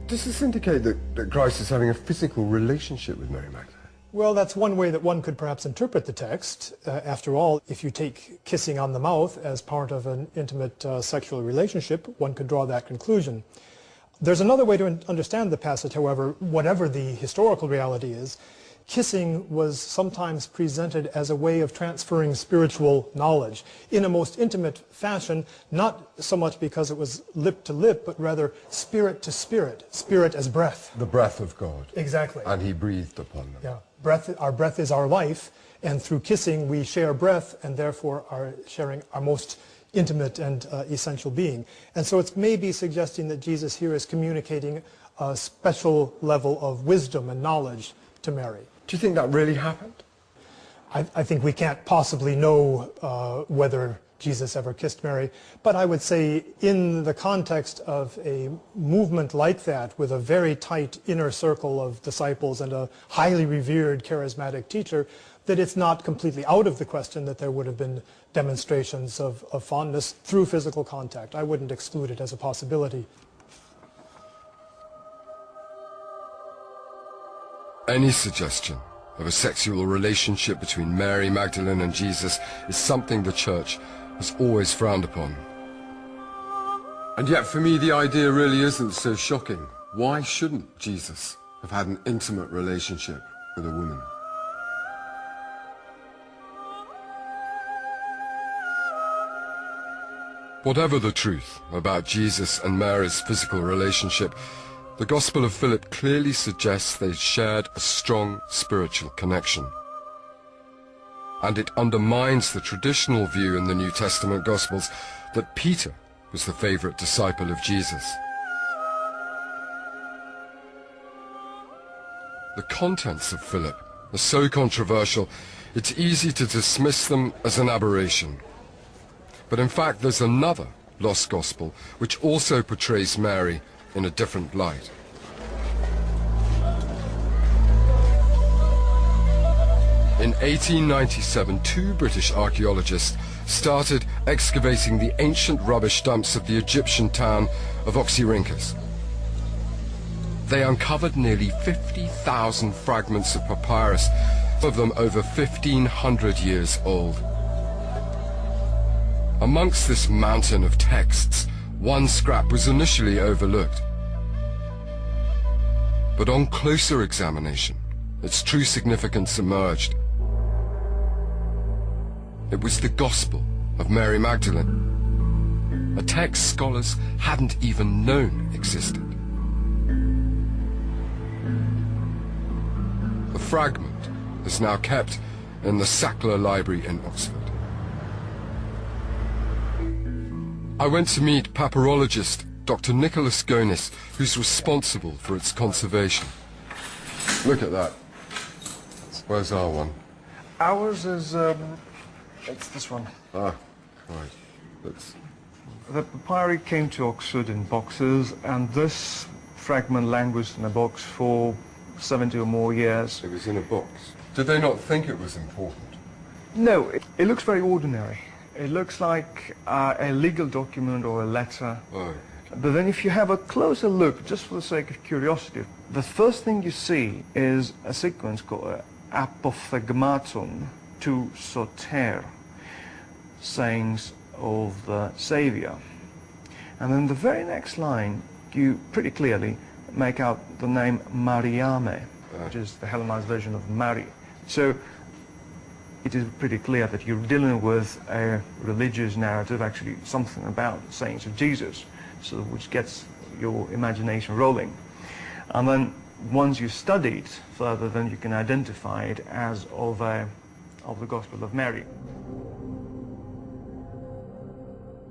Does this indicate that Christ is having a physical relationship with Mary Magdalene? Well, that's one way that one could perhaps interpret the text. After all, if you take kissing on the mouth as part of an intimate sexual relationship, one could draw that conclusion. There's another way to understand the passage, however, whatever the historical reality is. Kissing was sometimes presented as a way of transferring spiritual knowledge in a most intimate fashion, not so much because it was lip to lip, but rather spirit to spirit, spirit as breath. The breath of God. Exactly. And he breathed upon them. Yeah. Our breath is our life, and through kissing we share breath and therefore are sharing our most intimate and essential being. And so it may be suggesting that Jesus here is communicating a special level of wisdom and knowledge to Mary. Do you think that really happened? I think we can't possibly know whether Jesus ever kissed Mary, but I would say in the context of a movement like that with a very tight inner circle of disciples and a highly revered charismatic teacher, that it's not completely out of the question that there would have been demonstrations of fondness through physical contact. I wouldn't exclude it as a possibility. Any suggestion of a sexual relationship between Mary Magdalene and Jesus is something the Church has always frowned upon. And yet for me the idea really isn't so shocking. Why shouldn't Jesus have had an intimate relationship with a woman? Whatever the truth about Jesus and Mary's physical relationship, the Gospel of Philip clearly suggests they shared a strong spiritual connection. And it undermines the traditional view in the New Testament Gospels that Peter was the favorite disciple of Jesus. The contents of Philip are so controversial, it's easy to dismiss them as an aberration. But in fact, there's another lost gospel which also portrays Mary in a different light. In 1897, two British archaeologists started excavating the ancient rubbish dumps of the Egyptian town of Oxyrhynchus. They uncovered nearly 50,000 fragments of papyrus, some of them over 1,500 years old. Amongst this mountain of texts, one scrap was initially overlooked. But on closer examination, its true significance emerged. It was the Gospel of Mary Magdalene, a text scholars hadn't even known existed. The fragment is now kept in the Sackler Library in Oxford. I went to meet papyrologist Dr. Nicholas Gonis, who's responsible for its conservation. Look at that. Where's our one? Ours is, it's this one. Ah, right. That's... The papyri came to Oxford in boxes, and this fragment languished in a box for 70 or more years. It was in a box. Did they not think it was important? No, it looks very ordinary. It looks like a legal document or a letter. Oh. But then if you have a closer look, just for the sake of curiosity, the first thing you see is a sequence called apophthegmaton to soter, sayings of the Savior. And then the very next line, you pretty clearly make out the name Mariame, which is the Hellenized version of Mary. So it is pretty clear that you're dealing with a religious narrative, actually something about the sayings of Jesus, so which gets your imagination rolling. And then once you study it further, then you can identify it as of the Gospel of Mary.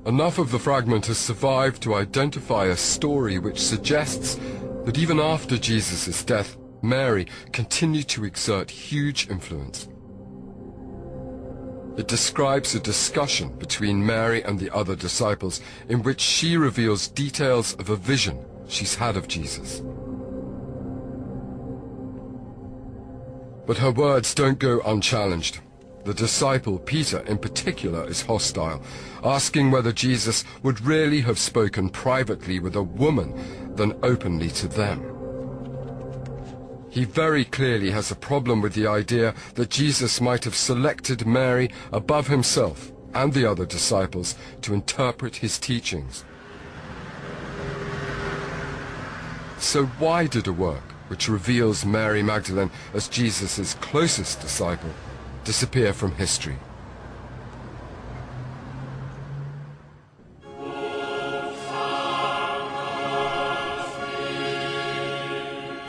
Enough of the fragment has survived to identify a story which suggests that even after Jesus' death, Mary continued to exert huge influence. It describes a discussion between Mary and the other disciples in which she reveals details of a vision she's had of Jesus. But her words don't go unchallenged. The disciple, Peter in particular, is hostile, asking whether Jesus would really have spoken privately with a woman than openly to them. He very clearly has a problem with the idea that Jesus might have selected Mary above himself and the other disciples to interpret his teachings. So why did a work which reveals Mary Magdalene as Jesus' closest disciple disappear from history?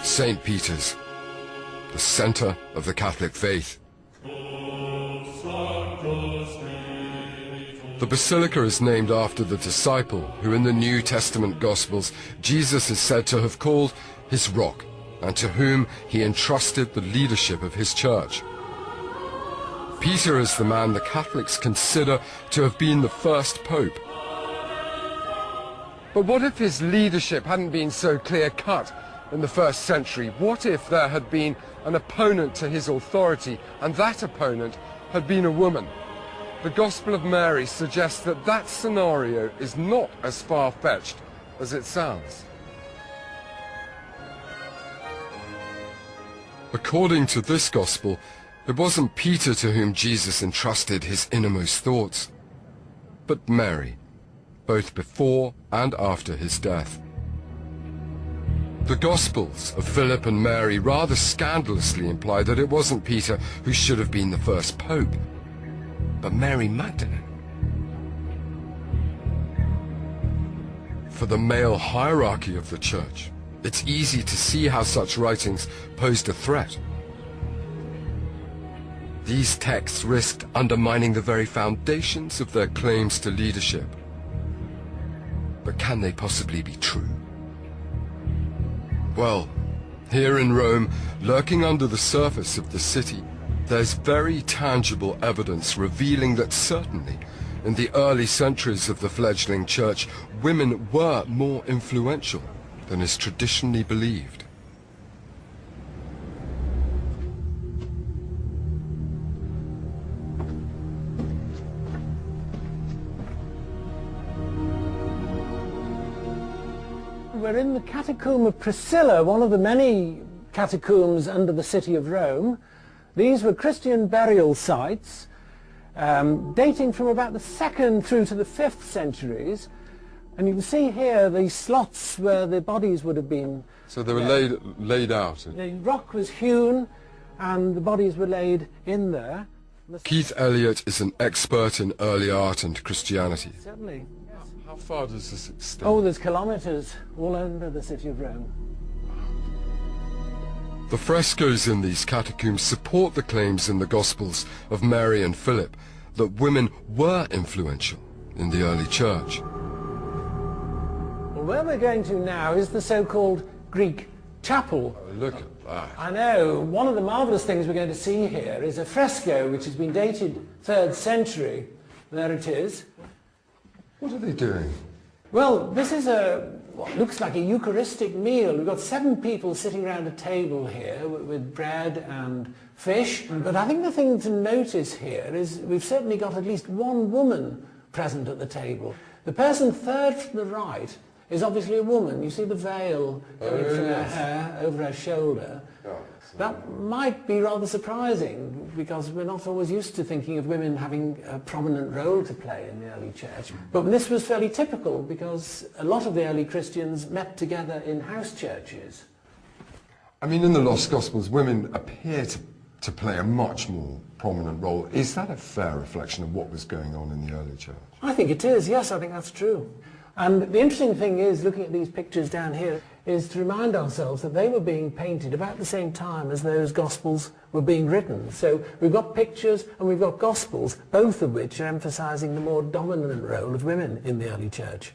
St. Peter's, the center of the Catholic faith. The basilica is named after the disciple who in the New Testament Gospels Jesus is said to have called his rock, and to whom he entrusted the leadership of his church. Peter is the man the Catholics consider to have been the first pope. But what if his leadership hadn't been so clear-cut in the first century? What if there had been an opponent to his authority, and that opponent had been a woman? The Gospel of Mary suggests that that scenario is not as far-fetched as it sounds. According to this Gospel, it wasn't Peter to whom Jesus entrusted his innermost thoughts, but Mary, both before and after his death. The Gospels of Philip and Mary rather scandalously imply that it wasn't Peter who should have been the first pope, but Mary Magdalene. For the male hierarchy of the church, it's easy to see how such writings posed a threat. These texts risked undermining the very foundations of their claims to leadership. But can they possibly be true? Well, here in Rome, lurking under the surface of the city, there's very tangible evidence revealing that certainly, in the early centuries of the fledgling church, women were more influential than is traditionally believed. We're in the Catacomb of Priscilla, one of the many catacombs under the city of Rome. These were Christian burial sites dating from about the 2nd through to the 5th centuries. And you can see here the slots where the bodies would have been. So they were laid out. The rock was hewn and the bodies were laid in there. Keith Elliott is an expert in early art and Christianity. Certainly. Yes. How far does this extend? Oh, there's kilometres all over the city of Rome. The frescoes in these catacombs support the claims in the Gospels of Mary and Philip that women were influential in the early church. Well, where we're going to now is the so-called Greek chapel. Oh, look at that. I know. One of the marvellous things we're going to see here is a fresco which has been dated 3rd century. There it is. What are they doing? Well, this is what looks like a Eucharistic meal. We've got 7 people sitting around a table here with bread and fish. But I think the thing to notice here is we've certainly got at least one woman present at the table. The person third from the right is obviously a woman. You see the veil going from her hair over her shoulder. That might be rather surprising because we're not always used to thinking of women having a prominent role to play in the early church. But this was fairly typical because a lot of the early Christians met together in house churches. I mean, in the Lost Gospels, women appear to play a much more prominent role. Is that a fair reflection of what was going on in the early church? I think it is, yes, I think that's true. And the interesting thing is, looking at these pictures down here, is to remind ourselves that they were being painted about the same time as those Gospels were being written. So we've got pictures and we've got Gospels, both of which are emphasising the more dominant role of women in the early church.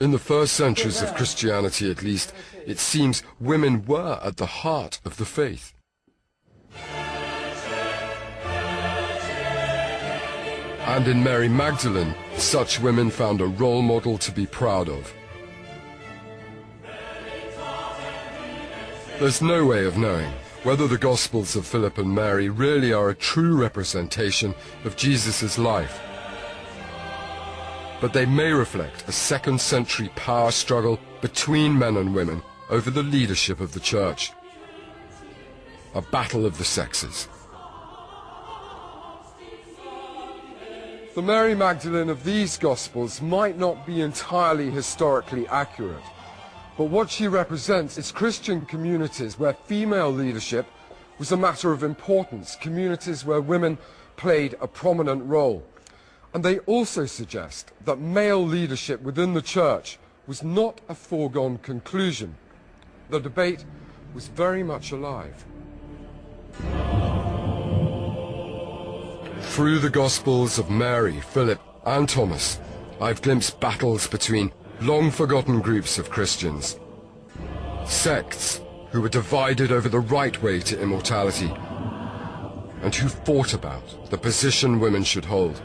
In the first centuries of Christianity, at least, it seems women were at the heart of the faith. And in Mary Magdalene, such women found a role model to be proud of. There's no way of knowing whether the Gospels of Philip and Mary really are a true representation of Jesus' life. But they may reflect a 2nd century power struggle between men and women over the leadership of the church. A battle of the sexes. The Mary Magdalene of these Gospels might not be entirely historically accurate, but what she represents is Christian communities where female leadership was a matter of importance, communities where women played a prominent role. And they also suggest that male leadership within the church was not a foregone conclusion. The debate was very much alive. Through the Gospels of Mary, Philip, and Thomas, I've glimpsed battles between long-forgotten groups of Christians, sects who were divided over the right way to immortality, and who fought about the position women should hold.